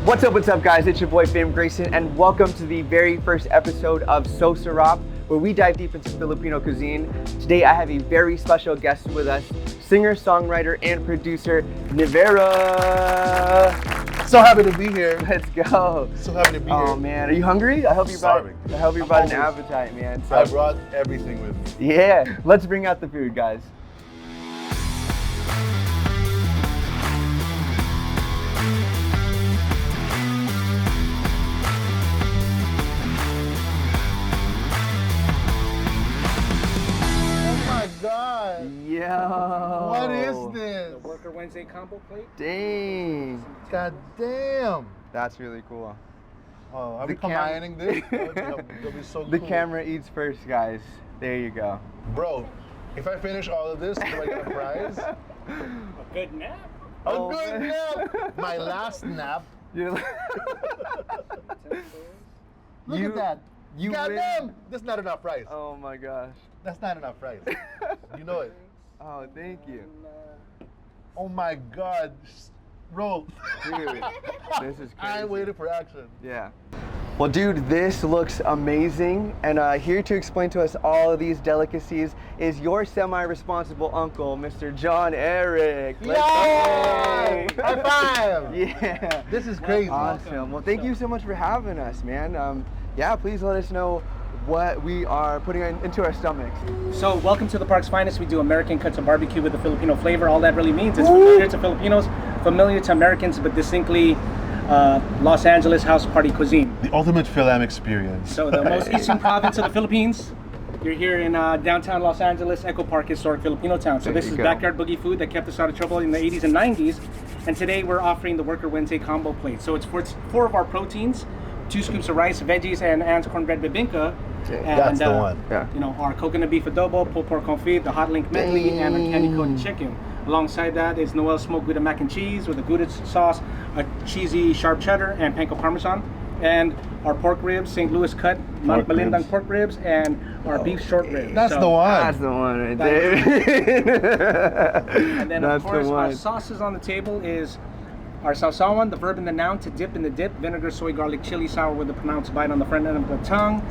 What's up guys, it's your boy Grayson and welcome to the very first episode of So Sarap, where we dive deep into Filipino cuisine. Today I have a very special guest with us, singer, songwriter, and producer, Nievera. So happy to be here. Let's go. So happy to be here. Oh man, are you hungry? I hope you brought an appetite, man. So, I brought everything with me. Yeah, let's bring out the food, guys. God. Yo. What is this? The Worker Wednesday combo plate. Dang. God damn. That's really cool. Oh, are we combining this? That'll be so The cool. camera eats first, guys. There you go. Bro, if I finish all of this, do I get a prize? A good nap. A good nap. My last nap. You're Look at that. You Goddamn. win. That's not enough prize. Oh my gosh. That's not enough prize. You know it. Oh, thank you. Oh my God. Roll. Dude, this is crazy. I waited for action. Yeah. Well, dude, this looks amazing. And here to explain to us all of these delicacies is your semi-responsible uncle, Mr. Johneric. Yay! High five! Yeah. This is crazy. Awesome. Well, thank you so much for having us, man. Yeah, please let us know what we are putting into our stomachs. So, welcome to the Park's Finest. We do American cuts of barbecue with a Filipino flavor. All that really means is familiar to Filipinos, familiar to Americans, but distinctly Los Angeles house party cuisine. The ultimate Philam experience. So, the most eastern province of the Philippines. You're here in downtown Los Angeles, Echo Park, Historic Filipinotown. So this is backyard boogie food that kept us out of trouble in the 80s and 90s. And today we're offering the Worker Wednesday combo plate. So it's four of our proteins, 2 scoops of rice, veggies, and Anne's cornbread bibingka. And, that's the one. Yeah. You know, our coconut beef adobo, pulled pork confit, the hot link medley, and our candy coated chicken. Alongside that is Noel's smoked Gouda mac and cheese with a Gouda sauce, a cheesy sharp cheddar, and panko parmesan. And our pork ribs, St. Louis cut, Mount Malindang pork ribs, and our beef short ribs. That's the one. That's the one right there. And then, of course, our sauces on the table is our sausawan, the verb and the noun, to dip in the dip, vinegar, soy, garlic, chili, sour with a pronounced bite on the front end of the tongue.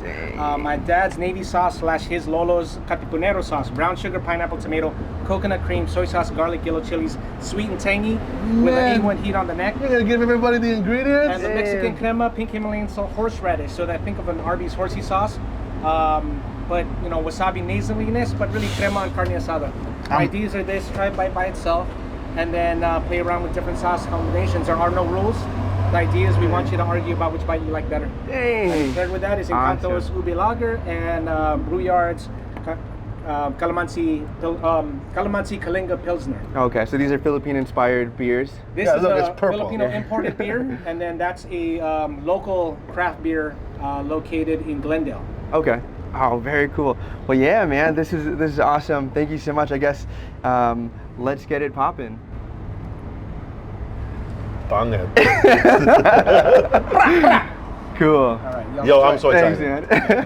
My dad's navy sauce / his lolo's katipunero sauce, brown sugar, pineapple, tomato, coconut cream, soy sauce, garlic, yellow chilies, sweet and tangy, with an A1 heat on the neck. You're gonna give everybody the ingredients? And the Mexican crema, pink Himalayan salt, horseradish. So that think of an Arby's horsey sauce, but you know, wasabi nasaliness, but really crema and carne asada. Ideas are this: try a bite by itself, and then play around with different sauce combinations. There are no rules. The idea is we want you to argue about which bite you like better. And paired with that is Encanto's Ube Lager and Brouillard's Calamansi Kalinga Pilsner. Okay, so these are Philippine-inspired beers. This is a Filipino imported beer, and then that's a local craft beer located in Glendale. Okay. Oh, very cool. Well, yeah, man, this is awesome. Thank you so much. I guess let's get it poppin'. Bang it. Cool. All right, Yo, I'm so Thanks, excited. man.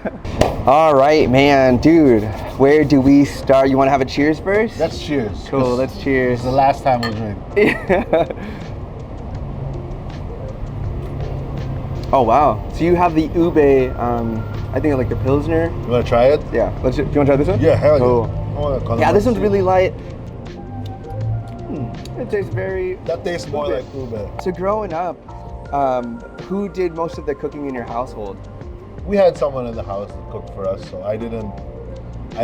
All right, man, dude. Where do we start? You want to have a cheers first? Let's cheers. Cool. Let's cheers. It's the last time we'll drink. Oh wow. So you have the Ube. I think like the Pilsner. You wanna try it? Yeah. Do you want to try this one? Yeah, hell Cool. yeah. Yeah, this one's really light. It tastes very. That tastes more like ube. So growing up, who did most of the cooking in your household? We had someone in the house that cooked for us, so I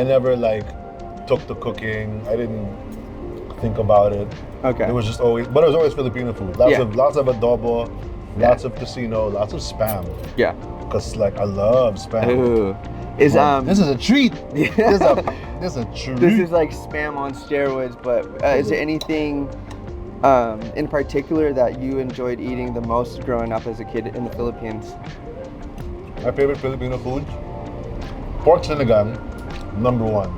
never like took the cooking. I didn't think about it. Okay. It was just always, but it was always Filipino food. Lots of adobo, lots of tocino, lots of spam. Yeah. Cause like I love spam. Ooh. This is a treat. This is a treat. This is like spam on steroids, but is there anything in particular that you enjoyed eating the most growing up as a kid in the Philippines? My favorite Filipino food? Pork sinigang, #1.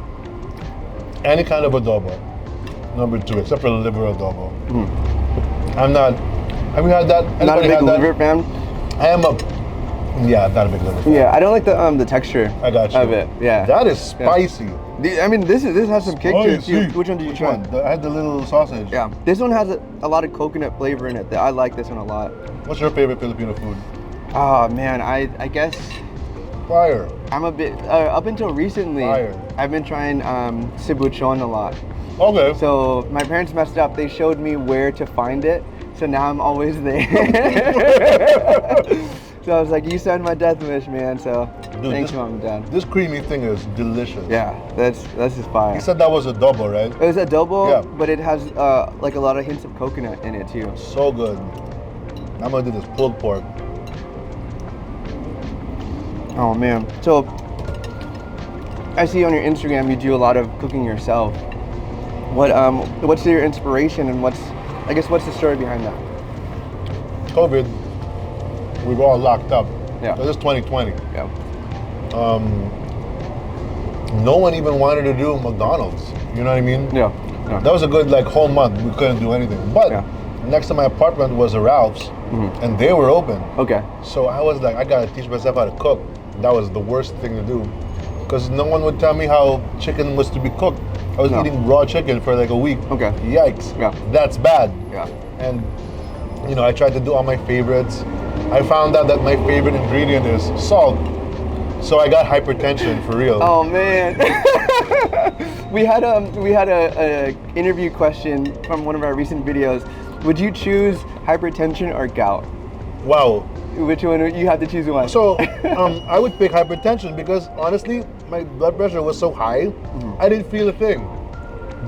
Any kind of adobo, #2, except for liver adobo. I'm not. Have you had that? Not a big liver fan? I am a. Yeah, not a big liver fan. Yeah, I don't like the texture I got you. of it. Yeah. That is spicy. I mean, this has some kick to it too. Which one did you Which try? one? I had the little sausage. Yeah, this one has a lot of coconut flavor in it. I like this one a lot. What's your favorite Filipino food? Oh man, I guess Fire. I'm a bit up until recently. Fire. I've been trying cebuchon a lot. Okay. So my parents messed up. They showed me where to find it. So now I'm always there. So I was like, you signed my death wish, man. So Dude, thanks, mom and dad. This creamy thing is delicious. Yeah, that's just fire. You said that was adobo, right? It was adobo, Yeah. but it has like a lot of hints of coconut in it too. So good. I'm gonna do this pulled pork. Oh man. So I see on your Instagram you do a lot of cooking yourself. What's your inspiration and what's the story behind that? COVID, we were all locked up. Yeah. This is 2020. Yeah. No one even wanted to do McDonald's. You know what I mean? Yeah. That was a good whole month. We couldn't do anything. But Yeah. next to my apartment was a Ralph's, and they were open. Okay. So I was like, I gotta teach myself how to cook. That was the worst thing to do, because no one would tell me how chicken was to be cooked. I was No. eating raw chicken for like a week. Okay. Yikes. Yeah. That's bad. Yeah. And I tried to do all my favorites. I found out that my favorite ingredient is salt. So I got hypertension for real. Oh man. we had a interview question from one of our recent videos. Would you choose hypertension or gout? Wow. Which one? You have to choose one. So I would pick hypertension because honestly, my blood pressure was so high, I didn't feel a thing.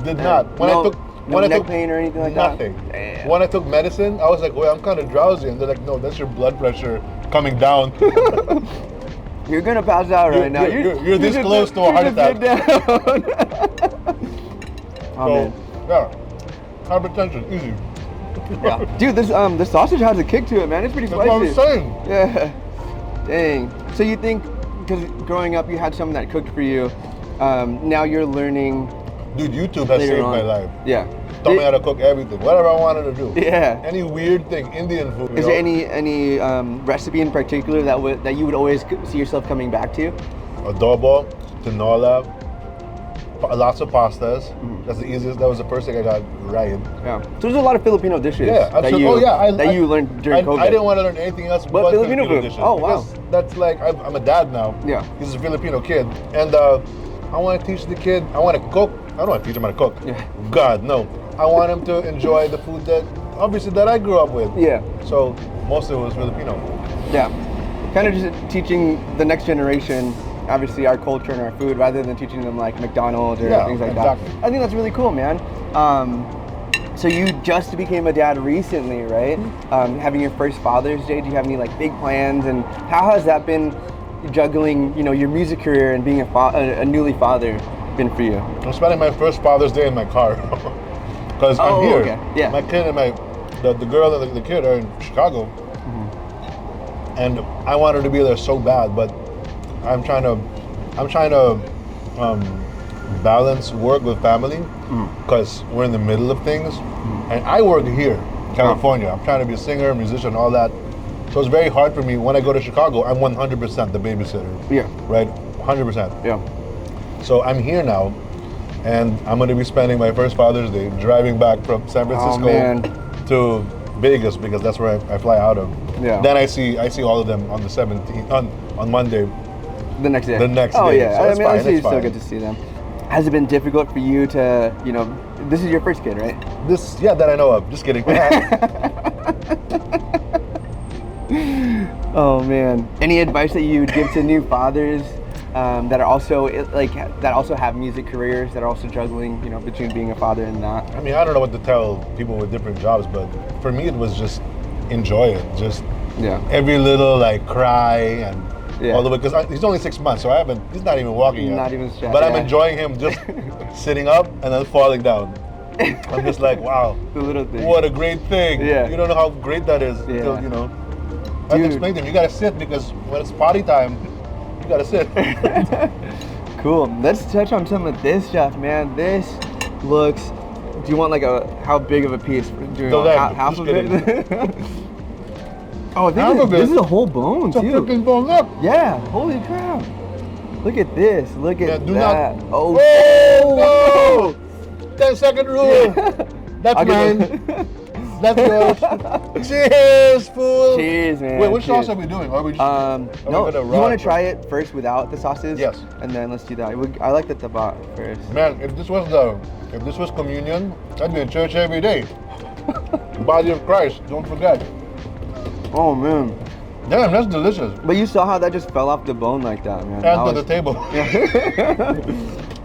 Did not. When I took neck pain or anything like nothing. that? Damn. When I took medicine, I was like, well, I'm kind of drowsy. And they're like, no, that's your blood pressure coming down. You're gonna pass out right now. You're this close to a heart attack. Oh So, man. yeah, hypertension, easy. Yeah. Dude, this sausage has a kick to it, man. It's pretty That's what spicy. I'm saying. Yeah. Dang. So you think, because growing up you had someone that cooked for you, now you're learning. Dude, YouTube has later saved on. my life. Yeah. Taught me how to cook everything, whatever I wanted to do. Yeah. Any weird thing, Indian food. Is there any recipe in particular that you would always see yourself coming back to? Adobo, tinola, lots of pastas. That's the easiest. That was the first thing I got right. Yeah. So there's a lot of Filipino dishes. Yeah, absolutely. That you learned during COVID. I didn't want to learn anything else but Filipino food. dishes. Oh, wow. Because that's like, I'm a dad now. Yeah. He's a Filipino kid. And I want to teach the kid, I want to cook. I don't want to teach him how to cook. Yeah. God, no. I want him to enjoy the food that I grew up with. Yeah. So most of it was Filipino. Yeah. Kind of just teaching the next generation, obviously, our culture and our food, rather than teaching them like McDonald's or things like that. I think that's really cool, man. So you just became a dad recently, right? Having your first Father's Day. Do you have any like big plans? And how has that been juggling, your music career and being a newly father been for you? I'm spending my first Father's Day in my car. Because I'm here. Okay. Yeah. My kid and the girl and the kid are in Chicago. And I wanted to be there so bad, but I'm trying to balance work with family because we're in the middle of things. And I work here, California. I'm trying to be a singer, musician, all that. So it's very hard for me. When I go to Chicago, I'm 100% the babysitter. Yeah. Right? 100%. Yeah. So I'm here now, and I'm going to be spending my first Father's Day driving back from San Francisco to Vegas because that's where I fly out of. Yeah. Then I see all of them on the 17th, on Monday. The next day. The next Oh day. yeah. So I it's mean, fine, obviously you it's still fine. get to see them. Has it been difficult for you to, this is your first kid, right? That I know of. Just kidding. Oh man. Any advice that you would give to new fathers that are also that also have music careers, that are also juggling, between being a father and not? I mean, I don't know what to tell people with different jobs, but for me it was just enjoy it. Just every little cry and all the way, because he's only 6 months, so he's not even walking yet. Not even stretching. But I'm enjoying him just sitting up and then falling down. I'm just like, wow, the little thing. What a great thing. Yeah. You don't know how great that is until, I have to explain to him, you gotta sit because when it's potty time, you gotta sit. Cool. Let's touch on some of this stuff, man. This looks, do you want how big of a piece? Half of it? Oh, this is a whole bone, It's too. a freaking bone, look. Yeah, holy crap. Look at this. Look at do that. not. Oh, Oh, no! 10-second rule. That's mine. That's yours. Cheers, fool. Cheers, man. Wait, which Cheers. sauce are we doing? Are we just, No, we gonna you want rock to try it first without the sauces? Yes. And then let's do that. I like the tabat first. Man, if this was communion, I'd be in church every day. Body of Christ, don't forget. Oh, man. Damn, that's delicious. But you saw how that just fell off the bone like that, man. And to the table.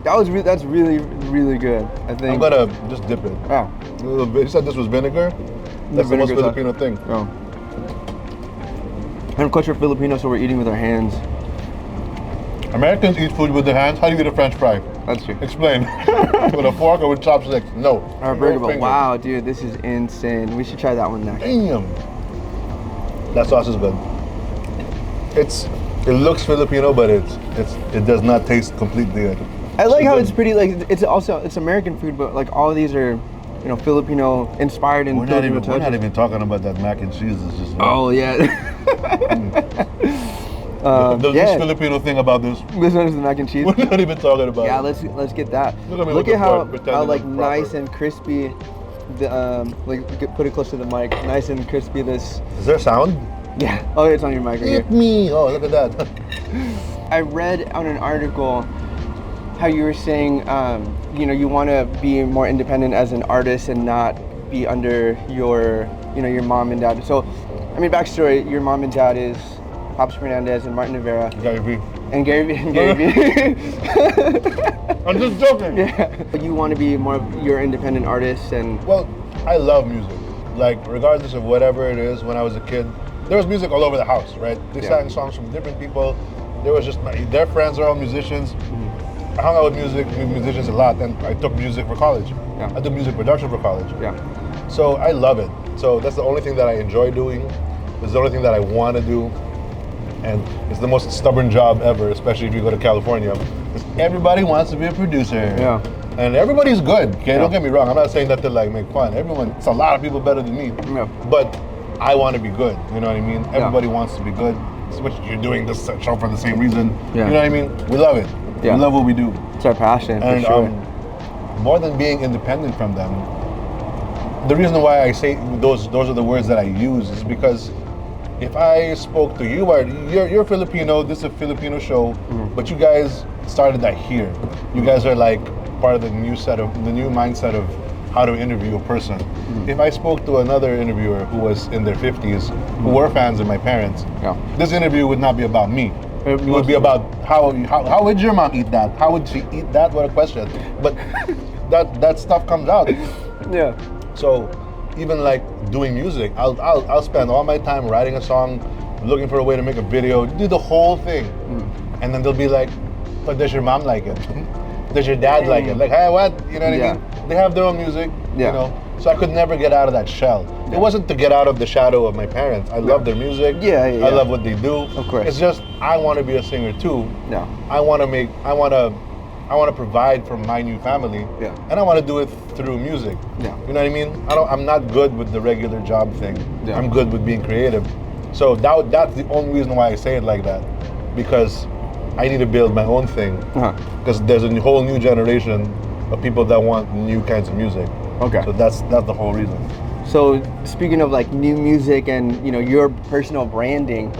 That's really, really good, I think. I'm gonna just dip it. Oh. A little bit. You said this was vinegar? That's the most vinegar sauce. Filipino thing. Oh. And of course we're Filipino, so we're eating with our hands. Americans eat food with their hands. How do you get a French fry? That's true. Explain. With a fork or with chopsticks? No. Our No burger, but fingers. wow, dude, this is insane. We should try that one next. Damn. That sauce is good. It looks Filipino, but it does not taste completely good. I like how good. it's pretty, like, it's American food, but like all of these are, you know, Filipino inspired and We're not Filipino even touches. talking about that mac and cheese. It's just Oh yeah. the least Filipino thing about this. This one is the mac and cheese. We're not even talking about Yeah, it. let's get that. Look at me Look with at the how fork, pretending like I'm proper. nice and crispy. Put it close to the mic. Nice and crispy. This. Is there sound? Yeah. Oh, it's on your mic right here. Eat me. Oh, look at that. I read on an article how you were saying, you know, you want to be more independent as an artist and not be under your mom and dad. So, I mean, backstory: your mom and dad is Pops Fernandez and Martin Nievera. Gary V. And Gary I'm just joking. Yeah. You want to be more of your independent artist and. Well, I love music. Like, regardless of whatever it is, when I was a kid, there was music all over the house, right? They sang songs from different people. There was just, their friends are all musicians. I hung out with musicians a lot, and I took music for college. Yeah. I took music production for college. Yeah. So I love it. So that's the only thing that I enjoy doing. It's the only thing that I want to do. And it's the most stubborn job ever, especially if you go to California. Because everybody wants to be a producer. Yeah. And everybody's good, okay? Yeah. Don't get me wrong. I'm not saying that to like make fun. It's a lot of people better than me. Yeah. But I want to be good, you know what I mean? Everybody wants to be good. It's what you're doing this show for the same reason. Yeah. You know what I mean? We love it. Yeah. We love what we do. It's our passion, for And sure. more than being independent from them, the reason why I say those are the words that I use is because if I spoke to you, you're Filipino, this is a Filipino show, but you guys started that here. You guys are like part of the new mindset of how to interview a person. If I spoke to another interviewer who was in their 50s, who were fans of my parents, this interview would not be about me. It would be about how would your mom eat that? How would she eat that? What a question. But that stuff comes out. Yeah. So even like doing music, I'll spend all my time writing a song, looking for a way to make a video, do the whole thing. And then they'll be like, but does your mom like it? Does your dad like it? Like, hey, what? You know what I mean? They have their own music, you know? So I could never get out of that shell. It wasn't to get out of the shadow of my parents. I love their music. I love what they do. Of course. It's just, I want to be a singer too. Yeah. I want to provide for my new family. Yeah. And I want to do it through music. Yeah. You know what I mean? I'm not good with the regular job thing. Yeah. I'm good with being creative. So that's the only reason why I say it like that. Because I need to build my own thing. Because there's a whole new generation of people that want new kinds of music. Okay. So that's the whole reason. So speaking of like new music and, you know, your personal branding,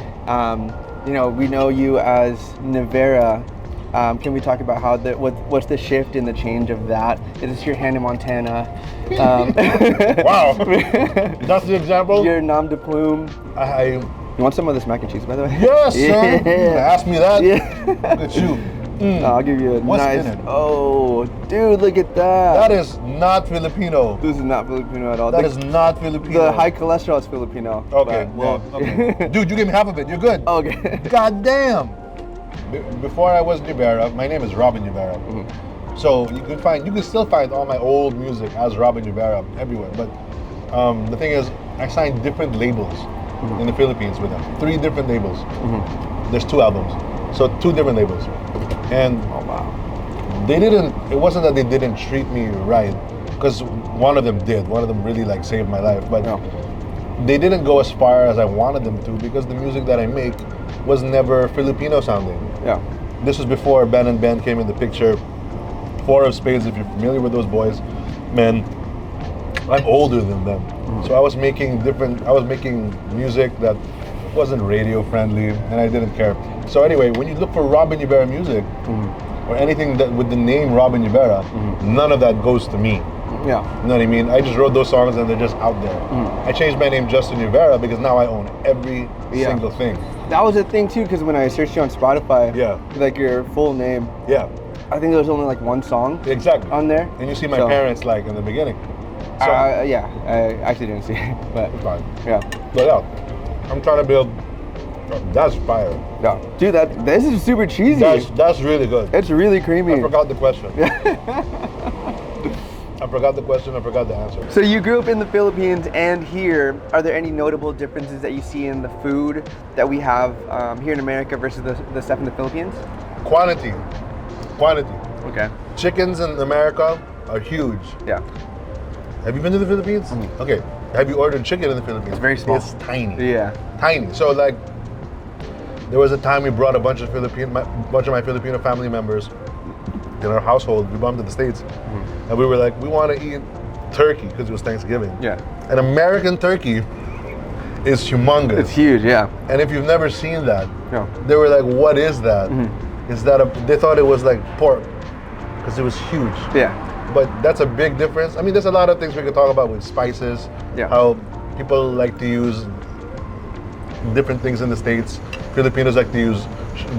you know, we know you as Nievera. Can we talk about how what's the shift and the change of that? Is this your Hannah Montana? Wow, that's the example. Your nom de plume. You want some of this mac and cheese, by the way? Yes, sir. Ask me that. Yeah. Look at you. I'll give you a What's nice. in it? Oh, dude, look at that. That is not Filipino. This is not Filipino at all. That is not Filipino. The high cholesterol is Filipino. Okay. but, well, Okay. Dude, you gave me half of it. You're good. Okay. God damn. Before I was Nievera, my name is Robin Nievera. So you can still find all my old music as Robin Nievera everywhere. But the thing is, I signed different labels in the Philippines with them. 3 different labels. There's 2 albums, so 2 different labels. And it wasn't that they didn't treat me right, because one of them did. One of them really like saved my life. But they didn't go as far as I wanted them to, because the music that I make was never Filipino sounding. Yeah. This was before Ben and Ben came in the picture. Four of Spades, if you're familiar with those boys, man, I'm older than them. So I was making music that wasn't radio friendly, and I didn't care. So anyway, when you look for Robin Nievera music, or anything that with the name Robin Nievera, none of that goes to me. Yeah. You know what I mean? I just wrote those songs and they're just out there. I changed my name just to Nievera because now I own every single thing. That was a thing too, because when I searched you on Spotify, Yeah. like your full name, Yeah, I think there was only like one song exactly. on there. And you see my So- parents like in the beginning. So Yeah, I actually didn't see it, but it's fine. yeah. But yeah, I'm trying to build. That's fire. Yeah. Dude, this is super cheesy. That's really good. It's really creamy. I forgot the question. I forgot the question. I forgot the answer. So you grew up in the Philippines and here. Are there any notable differences that you see in the food that we have here in America versus the stuff in the Philippines? Quantity. Okay. Chickens in America are huge. Yeah. Have you been to the Philippines? Okay. Have you ordered chicken in the Philippines? It's very small. It's tiny. Yeah. Tiny. So like, there was a time we brought a bunch of my Filipino family members in our household. We brought them to the States, and we were like, we want to eat turkey because it was Thanksgiving. Yeah. An American turkey is humongous. It's huge, yeah. And if you've never seen that, No. they were like, what is that? Is that they thought it was like pork because it was huge. Yeah. But that's a big difference. I mean, there's a lot of things we could talk about with spices. Yeah. How people like to use different things in the States. Filipinos like to use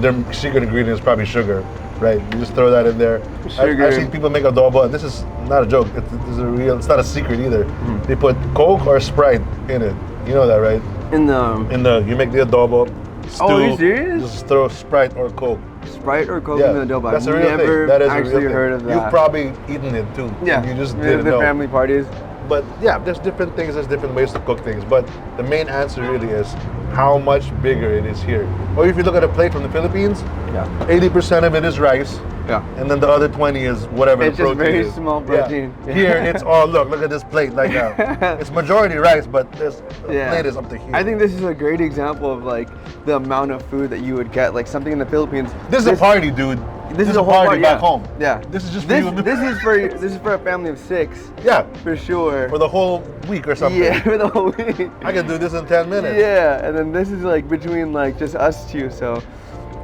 their secret ingredient is probably sugar, right? You just throw that in there. Sugar. I've seen people make adobo, and this is not a joke. It's a real. It's not a secret either. They put Coke or Sprite in it. You know that, right? You make the adobo. Stew, Oh, are you serious? Just throw Sprite or Coke. Sprite or Coke Yeah, in the adobo. that's a I've real never thing. That is a actually real thing. heard of that. You've probably eaten it too. Yeah. You just the didn't know. family parties. But yeah, there's different things, there's different ways to cook things. But the main answer really is how much bigger it is here. Or if you look at a plate from the Philippines, Yeah. 80% of it is rice, Yeah. and then the other 20 is whatever It's the just protein very is. small Yeah. protein. Here it's all look at this plate like that. It's majority rice, but this plate is up to here. I think this is a great example of like the amount of food that you would get, like something in the Philippines. this is a party, dude. This is a a whole party back yeah. home. Yeah. This is just for you and me. This is for a family of 6, Yeah, for sure. for the whole week or something. Yeah, for the whole week. I can do this in 10 minutes. Yeah, and then this is like between like just us two. So,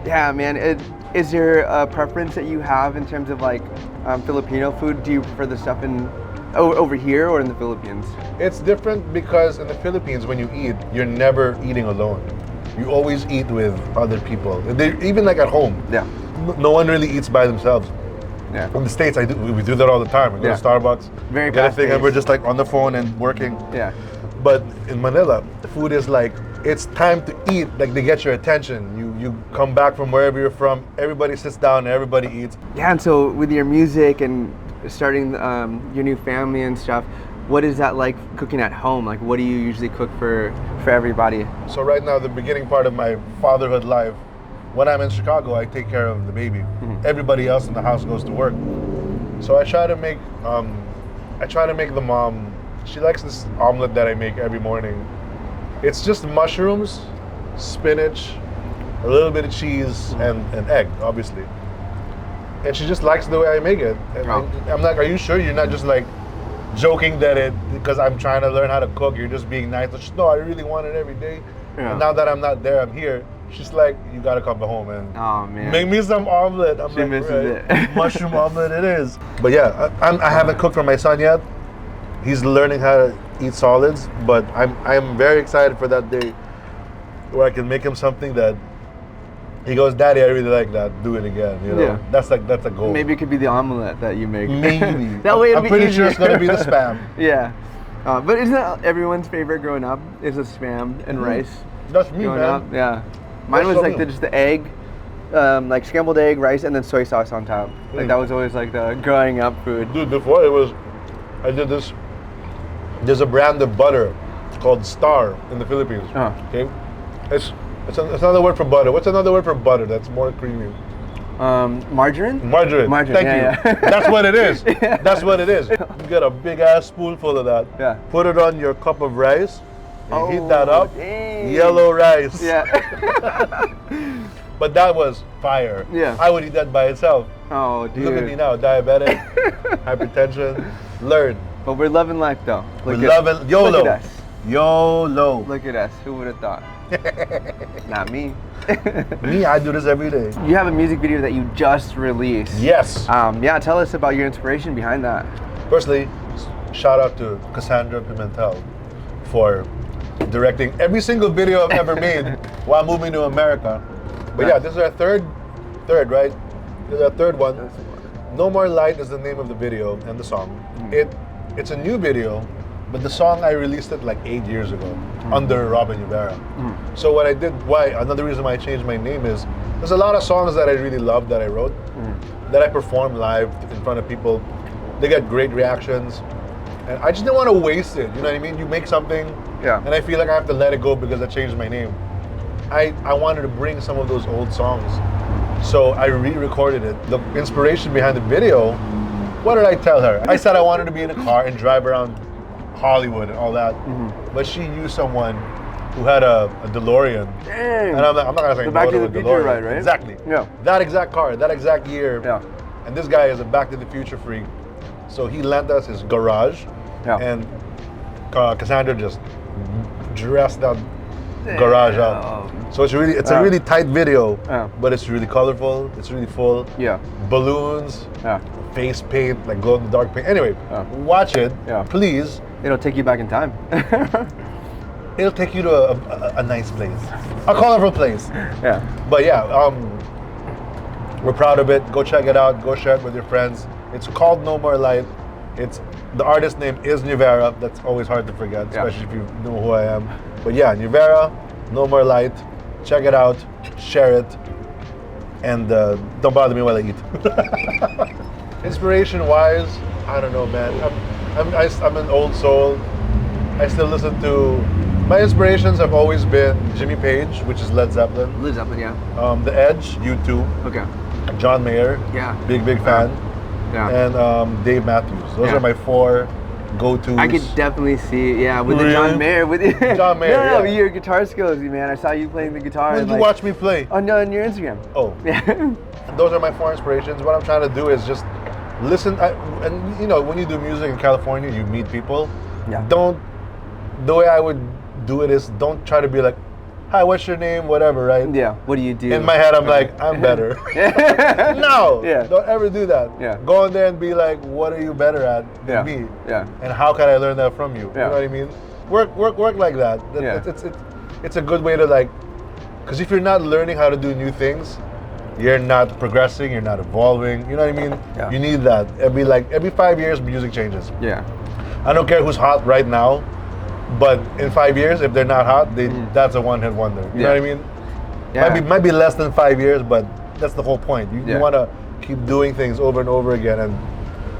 yeah, man. Is there a preference that you have in terms of like Filipino food? Do you prefer the stuff over here or in the Philippines? It's different because in the Philippines, when you eat, you're never eating alone. You always eat with other people. Even like at home, Yeah. no one really eats by themselves. Yeah. In the States, we do that all the time. We go Yeah. to Starbucks, Very get a thing, and fast-paced. we're just like on the phone and working. Yeah. But in Manila, the food is like, it's time to eat. Like they get your attention. You come back from wherever you're from, everybody sits down and everybody eats. Yeah, and so with your music and starting your new family and stuff, what is that like cooking at home? Like, what do you usually cook for everybody? So right now, the beginning part of my fatherhood life, when I'm in Chicago, I take care of the baby. Everybody else in the house goes to work. So I try to make the mom. She likes this omelet that I make every morning. It's just mushrooms, spinach, a little bit of cheese, and an egg, obviously. And she just likes the way I make it. And I'm like, are you sure you're not just like joking because I'm trying to learn how to cook, you're just being nice? She's, no, I really want it every day. Yeah. And now that I'm not there, I'm here. She's like, you gotta come home and Oh man. make me some omelet. I'm She like, misses right. it. Mushroom omelet it is. But yeah, I haven't cooked for my son yet. He's learning how to eat solids, but I'm very excited for that day where I can make him something that he goes, Daddy, I really like that. Do it again. You know, Yeah. that's a goal. Maybe it could be the omelet that you make. Maybe. That way it'll I'm be pretty easier. sure it's gonna be the spam. Yeah. But isn't that everyone's favorite growing up? Is the spam and rice That's me, growing man. up? Yeah. Mine That's was so like me. just the egg, like scrambled egg, rice, and then soy sauce on top. Like that was always like the growing up food. Dude, before I did this. There's a brand of butter called Star in the Philippines. Uh-huh. Okay, it's another word for butter. What's another word for butter that's more creamy? Margarine? Margarine. Margarine, Thank yeah, you. yeah. That's what it is. That's what it is. You get a big ass spoonful of that. Yeah. Put it on your cup of rice. And heat that Oh, up. dang. Yellow rice. Yeah. But that was fire. Yeah. I would eat that by itself. Oh, dude. Look at me now, diabetic, hypertension. Learn. But we're loving life though. We're loving YOLO. Look at us. YOLO. Look at us. Who would have thought? Not me. Me, I do this every day. You have a music video that you just released. Yes. Yeah, tell us about your inspiration behind that. Firstly, shout out to Cassandra Pimentel for directing every single video I've ever made while moving to America. But yeah, this is our third, right? This is our third one. No More Light is the name of the video and the song. It's a new video, but the song I released it like 8 years ago under Robin Nievera. So what I did, another reason why I changed my name is there's a lot of songs that I really love that I wrote that I perform live in front of people. They get great reactions, and I just didn't want to waste it. You know what I mean? You make something, and I feel like I have to let it go because I changed my name. I wanted to bring some of those old songs, so I re-recorded it. The inspiration behind the video, what did I tell her? I said I wanted to be in a car and drive around Hollywood and all that, but she knew someone who had a DeLorean. Dang. And I'm not gonna say the Back to the a Future DeLorean. ride, right? Exactly. Yeah. That exact car, that exact year. Yeah. And this guy is a Back to the Future freak, so he lent us his garage, and Cassandra just dressed that garage up. So it's a really tight video, but it's really colorful. It's really full. Yeah. Balloons. Face paint, like glow in the dark paint. Anyway, watch it, please. It'll take you back in time. It'll take you to a nice place, a colorful place. Yeah. But yeah, we're proud of it. Go check it out. Go share it with your friends. It's called No More Light. The artist name is Nievera. That's always hard to forget, especially if you know who I am. But yeah, Nievera, No More Light. Check it out. Share it. And don't bother me while I eat. Inspiration-wise, I don't know, man. I'm an old soul. I still listen to. My inspirations have always been Jimmy Page, which is Led Zeppelin. Led Zeppelin, yeah. The Edge, U2. Okay. John Mayer. Yeah. Big fan. Yeah. And Dave Matthews. Those are my 4 go-tos. I could definitely see, with the John Mayer. John Mayer, with your guitar skills, man. I saw you playing the guitar. When did you watch me play? On your Instagram. Oh. Yeah. Those are my 4 inspirations. What I'm trying to do is just listen. And you know, when you do music in California, you meet people. Yeah. The way I would do it is don't try to be like, hi, what's your name? Whatever, right? Yeah. What do you do? In my head, I'm like, I'm better. No. Yeah. Don't ever do that. Yeah. Go in there and be like, what are you better at than me? Yeah. And how can I learn that from you? Yeah. You know what I mean? Work like that. It's a good way to like, because if you're not learning how to do new things, you're not progressing, you're not evolving. You know what I mean? Yeah. You need that. Every 5 years, music changes. Yeah. I don't care who's hot right now, but in 5 years, if they're not hot, that's a one-hit wonder. You know what I mean? Yeah. Might be less than 5 years, but that's the whole point. You want to keep doing things over and over again and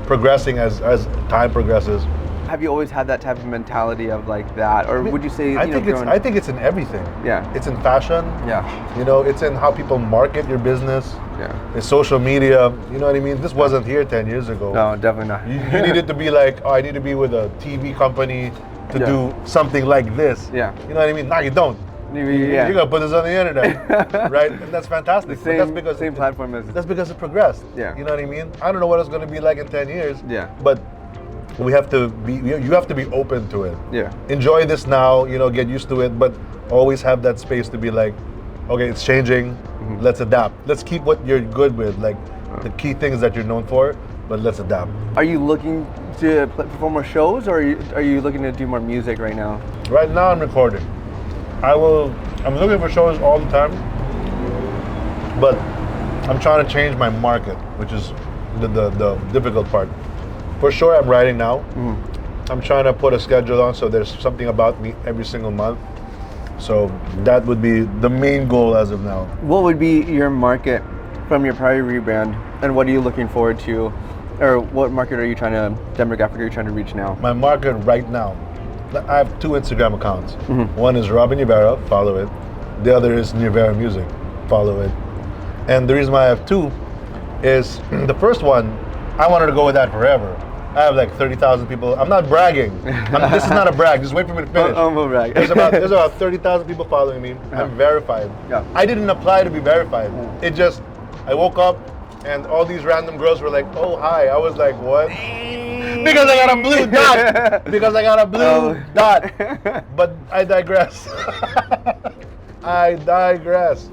progressing as time progresses. Have you always had that type of mentality of like that, or would you say? I think it's in everything. Yeah. It's in fashion. Yeah. You know, it's in how people market your business. Yeah. It's social media. You know what I mean? This wasn't here 10 years ago. No, definitely not. You needed to be like, oh, I need to be with a TV company to do something like this. Yeah. You know what I mean? Now you don't. Yeah. You're gonna put this on the internet, right? And that's fantastic. Same platform as. That's because it progressed. Yeah. You know what I mean? I don't know what it's gonna be like in 10 years. Yeah. But you have to be open to it. Yeah. Enjoy this now, get used to it, but always have that space to be like, okay, it's changing. Let's adapt. Let's keep what you're good with, like the key things that you're known for, but let's adapt. Are you looking to perform more shows, or are you looking to do more music right now? Right now I'm recording. I'm looking for shows all the time, but I'm trying to change my market, which is the difficult part. For sure, I'm writing now. I'm trying to put a schedule on so there's something about me every single month. So that would be the main goal as of now. What would be your market from your prior rebrand, and what are you looking forward to, or what market demographic are you trying to reach now? My market right now, I have 2 Instagram accounts. One is Robin Nievera, follow it. The other is Nievera Music, follow it. And the reason why I have 2 is the first one, I wanted to go with that forever. I have like 30,000 people. I'm not bragging. This is not a brag. Just wait for me to finish. Humble brag. There's about 30,000 people following me. I'm verified. Yeah. I didn't apply to be verified. It just, I woke up and all these random girls were like, oh, hi. I was like, what? Because I got a blue dot. Because I got a blue dot. But I digress. I digress.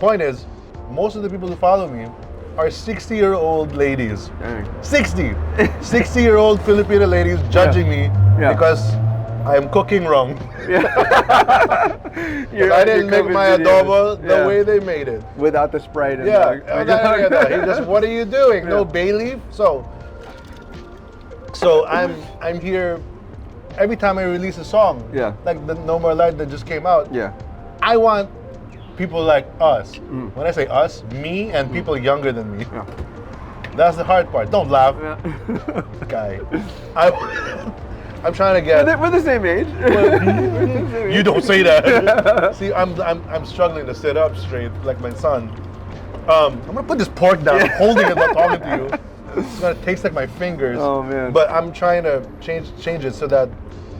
Point is, most of the people who follow me are 60-year-old ladies. 60-year-old Filipino ladies judging me because I'm cooking wrong. I didn't make my adobo the way they made it. Without the Sprite. And He just, what are you doing? No bay leaf? So I'm here every time I release a song. Like the No More Light that just came out. I want people like us. When I say us, me and people younger than me. That's the hard part. Don't laugh, guy. I'm trying to get. We're the same age. You don't say that. See, I'm struggling to sit up straight like my son. I'm gonna put this pork down. I'm holding it while talking to you. It's gonna taste like my fingers. Oh man. But I'm trying to change it so that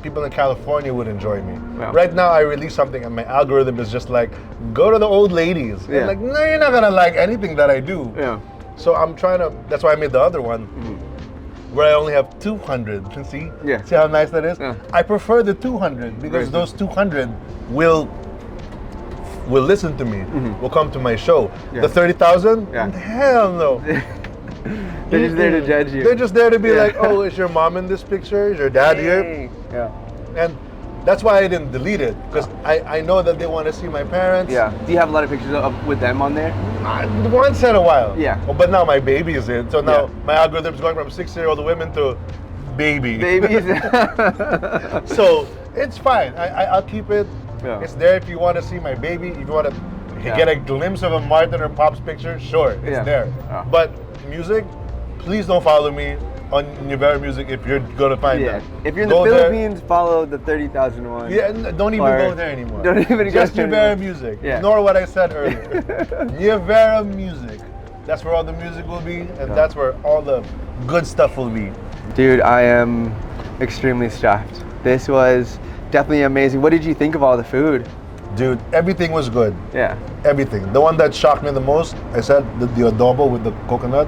people in California would enjoy me. Right now, I release something and my algorithm is just like, go to the old ladies. I'm like, no, you're not gonna like anything that I do. So I'm trying to. That's why I made the other one, where I only have 200. See how nice that is. I prefer the 200 because those 200 will listen to me. Will come to my show. The 30,000, hell no. They're just there to judge you. They're just there to be like, oh, is your mom in this picture? Is your dad here? And that's why I didn't delete it, because I know that they want to see my parents. Do you have a lot of ppictures with them on there? Once in a while. Oh, but now my baby is in, so now my algorithm's going from 6-year-old women to baby. Babies. So it's fine. I'll keep it. It's there if you want to see my baby. If you want to get a glimpse of a Martin or Pop's picture, sure, it's there. But music, please don't follow me on Nievera Music if you're gonna find that. If you're in the Philippines, follow the 30,000 one. Don't even go there anymore. Don't even just go Nievera Music. Ignore what I said earlier. Nievera Music. That's where all the music will be, and that's where all the good stuff will be. Dude, I am extremely shocked. This was definitely amazing. What did you think of all the food? Dude, everything was good. Everything. The one that shocked me the most, I said the adobo with the coconut.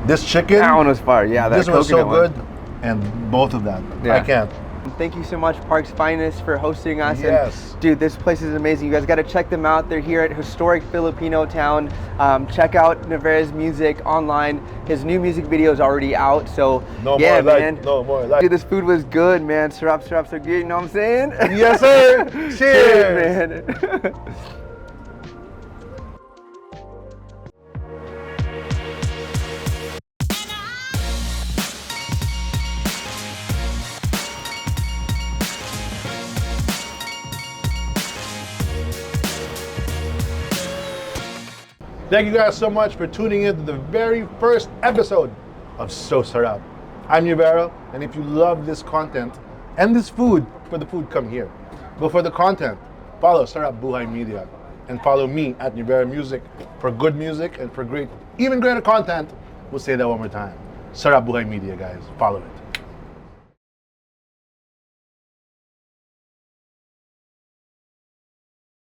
This chicken. That one was fire. This was so good. And both of that. I can't. Thank you so much, Park's Finest, for hosting us. Yes. And, dude, this place is amazing. You guys got to check them out. They're here at Historic Filipinotown. Check out Nievera's music online. His new music video is already out. So, no more light. Dude, this food was good, man. Sarap, so good. You know what I'm saying? Yes, sir. Cheers, man. Thank you guys so much for tuning in to the very first episode of So Sarap. I'm Nievera, and if you love this content and this food, for the food, come here. But for the content, follow Sarap Buhay Media and follow me at Nievera Music for good music and for even greater content. We'll say that one more time. Sarap Buhay Media, guys. Follow it.